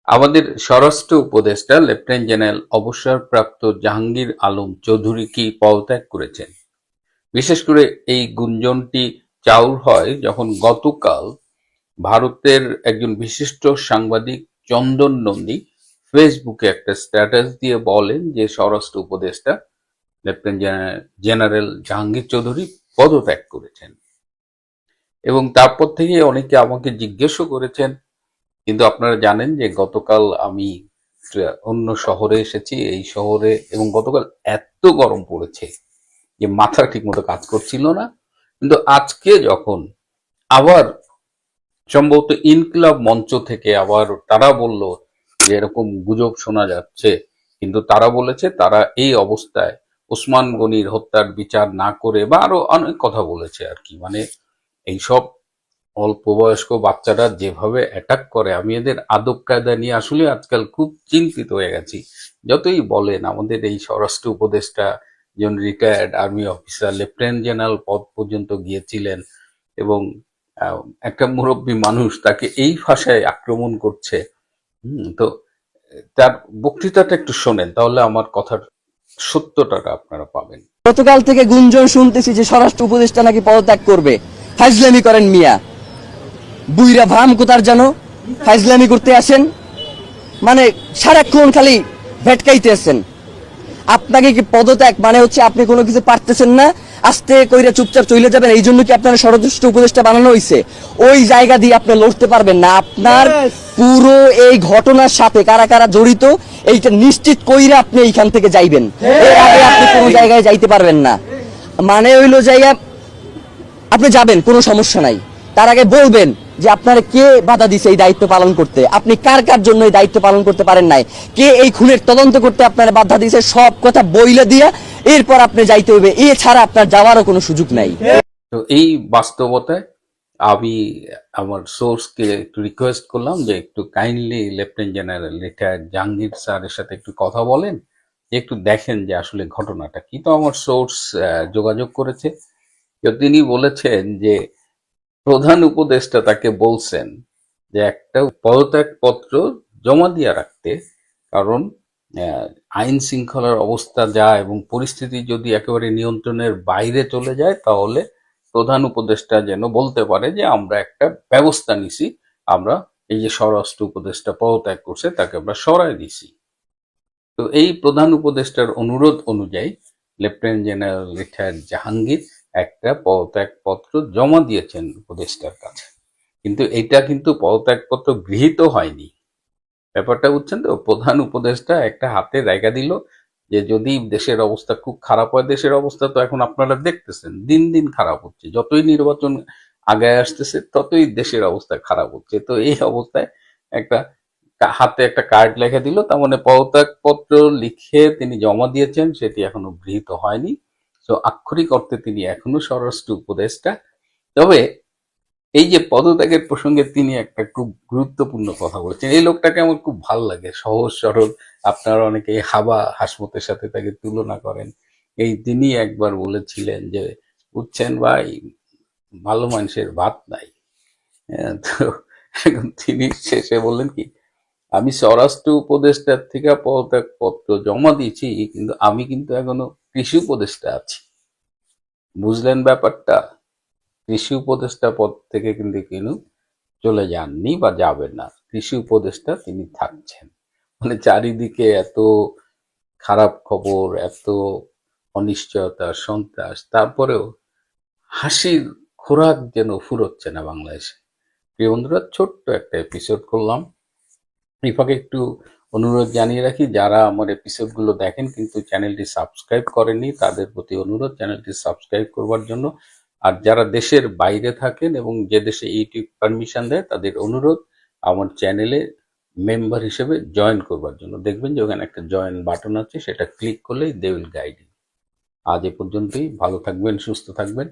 আমাদের স্বরাষ্ট্র উপদেষ্টা লেফটেন্যান্ট জেনারেল অবসরপ্রাপ্ত জাহাঙ্গীর আলম চৌধুরী কি পদত্যাগ করেছেন? বিশেষ করে এই গুঞ্জনটি চাউর হয় যখন গতকাল ভারতের একজন বিশিষ্ট সাংবাদিক চন্দন নন্দী ফেসবুকে একটা স্ট্যাটাস দিয়ে বলেন যে স্বরাষ্ট্র উপদেষ্টা লেফটেন্যান্ট জেনারেল জাহাঙ্গীর চৌধুরী পদত্যাগ করেছেন। এবং তারপর থেকে অনেকে আমাকে জিজ্ঞেসও করেছেন, কিন্তু আপনারা জানেন যে গতকাল আমি অন্য শহরে এসেছি, এই শহরে, এবং গতকাল এত গরম পড়েছে যে মাথা ঠিক মতো কাজ করছিল না। কিন্তু আজকে যখন আবার সম্ভবত ইনকিলাব মঞ্চ থেকে আবার তারা বলল যে এরকম গুজব শোনা যাচ্ছে, কিন্তু তারা বলেছে তারা এই অবস্থায় ওসমান গনির হত্যার বিচার না করে, বা আরো অনেক কথা বলেছে আর কি, মানে এইসব অল্প বয়স্ক বাচ্চারা যেভাবে অ্যাটাক করে, আমি এদের আদব কায়দা নিয়ে আসলে আজকাল খুব চিন্তিত হয়ে গেছি। যতই বলেন আমাদের এই স্বরাষ্ট্র উপদেষ্টা একজন retired army officer, lieutenant general পদ পর্যন্ত গিয়েছিলেন, এবং একটা মুরব্বী মানুষ তাকে এই ভাষায় আক্রমণ করছে। তো তার বক্তৃতাটা একটু শোনেন, তাহলে আমার কথার সত্যটা আপনারা পাবেন। গতকাল থেকে গুঞ্জন শুনতেছি যে স্বরাষ্ট্র উপদেষ্টা নাকি পদত্যাগ করবে। ফাইজলামি করেন মিয়া, বুইরা ভাম কোথার জানো, ফাইজলামি করতে আসেন, মানে সারাক্ষণ খালি ভেটকাইতে আসেন। আপনাকে কি পদত্যাগ মানে হচ্ছে আপনি কোনো কিছু পারতেছেন না, আস্তে কইরা চুপচাপ চলে যাবেন, এই জন্য কি আপনার স্বরাষ্ট্র উপদেষ্টা বানানো হয়েছে? ওই জায়গা দিয়ে আপনি লড়তে পারবেন না। আপনার পুরো এই ঘটনার সাথে কারা কারা জড়িত এইটা নিশ্চিত কইরা আপনি এইখান থেকে যাইবেন, এর আগে আপনি কোনো জায়গায় যাইতে পারবেন না। মানে হইলো জায়গা আপনি যাবেন, কোনো সমস্যা নাই, তার আগে বলবেন যে আপনার কে বাধা দিছে এই দায়িত্ব পালন করতে, আপনি কার কার জন্য এই দায়িত্ব পালন করতে পারেন নাই, কে এই খুনের তদন্ত করতে আপনার বাধা দিছে, সব কথা বইলে দিয়া এরপর আপনি যাইতে হবে। এছাড়া আপনার যাওয়ারও কোনো সুযোগ নাই। তো এই বাস্তবতায় আমি আমার সোর্সকে একটু রিকোয়েস্ট করলাম যে একটু kindly lieutenant general retired Jahangir স্যারের সাথে একটু কথা বলেন, যে একটু দেখেন যে আসলে ঘটনাটা কি। তো আমার সোর্স যোগাযোগ করেছে, তো তিনি বলেছেন যে প্রধান উপদেষ্টা তাকে বলছেন যে একটা পদত্যাগ পত্র জমা দিয়ে রাখতে, কারণ আইন শৃঙ্খলার অবস্থা যা এবং পরিস্থিতি যদি একেবারে নিয়ন্ত্রণের বাইরে চলে যায়, তাহলে প্রধান উপদেষ্টা যেন বলতে পারে যে আমরা একটা ব্যবস্থা নিছি, আমরা এই যে স্বরাষ্ট্র উপদেষ্টা পদত্যাগ করছে তাকে আমরা সরাই দিছি। তো এই প্রধান উপদেষ্টার অনুরোধ অনুযায়ী লেফটেন্যান্ট জেনারেল রিটায়ার্ড জাহাঙ্গীর একটা পদত্যাগ পত্র জমা দিয়েছেন উপদেষ্টার কাছে, কিন্তু এটা কিন্তু পদত্যাগপত্র গৃহীত হয়নি। ব্যাপারটা বুঝছেন তো? প্রধান উপদেষ্টা একটা হাতে জায়গা দিল যে যদি দেশের অবস্থা খুব খারাপ হয়, দেশের অবস্থা তো এখন আপনারা দেখতেছেন দিন দিন খারাপ হচ্ছে, যতই নির্বাচন আগায় আসতেছে ততই দেশের অবস্থা খারাপ হচ্ছে। তো এই অবস্থায় একটা হাতে একটা কার্ড লেখা দিল, তার মানে পদত্যাগ পত্র লিখে তিনি জমা দিয়েছেন, সেটি এখনো গৃহীত হয়নি। তো আক্ষরিক অর্থে তিনি এখনো স্বরাষ্ট্র উপদেষ্টা। তবে এই যে পদত্যাগের প্রসঙ্গে তিনি একটা খুব গুরুত্বপূর্ণ কথা বলেছেন, এই লোকটাকে আমার খুব ভাল লাগে, সহজ সরল। আপনারা অনেকে হাবা হাসমতের সাথে তাকে তুলনা করেন। এই তিনি একবার বলেছিলেন যে বুঝছেন ভাই, ভালো মানুষের ভাত নাই। তো এখন তিনি শেষে বললেন কি, আমি স্বরাষ্ট্র উপদেষ্টার থেকে পদত্যাগ পত্র জমা দিয়েছি, কিন্তু আমি কিন্তু এখনো কৃষি উপদেষ্টা আছি। বুঝলেন ব্যাপারটা? কৃষি উপদেষ্টা পদ থেকে কিন্তু চলে যাননি বা যাবেন না, কৃষি উপদেষ্টা তিনি থাকছেন। মানে চারিদিকে এত খারাপ খবর, এত অনিশ্চয়তা, সন্ত্রাস, তারপরেও হাসির খোরাক যেন ফুরোচ্ছে না বাংলাদেশে। প্রিয় বন্ধুরা, ছোট্ট একটা এপিসোড করলাম। এই ফাঁকে একটু অনুরোধ জানিয়ে রাখি, যারা আমার এপিসোডগুলো দেখেন কিন্তু চ্যানেলটি সাবস্ক্রাইব করেননি, তাদের প্রতি অনুরোধ চ্যানেলটি সাবস্ক্রাইব করবার জন্য। আর যারা দেশের বাইরে থাকেন এবং যে দেশে ইউটিউব পারমিশন দেয়, তাদের অনুরোধ আমার চ্যানেলে মেম্বার হিসেবে জয়েন করবার জন্য। দেখবেন যে ওখানে একটা জয়েন বাটন আছে, সেটা ক্লিক করলেই দে উইল গাইড ইউ। আজ এ পর্যন্তই, ভালো থাকবেন, সুস্থ থাকবেন।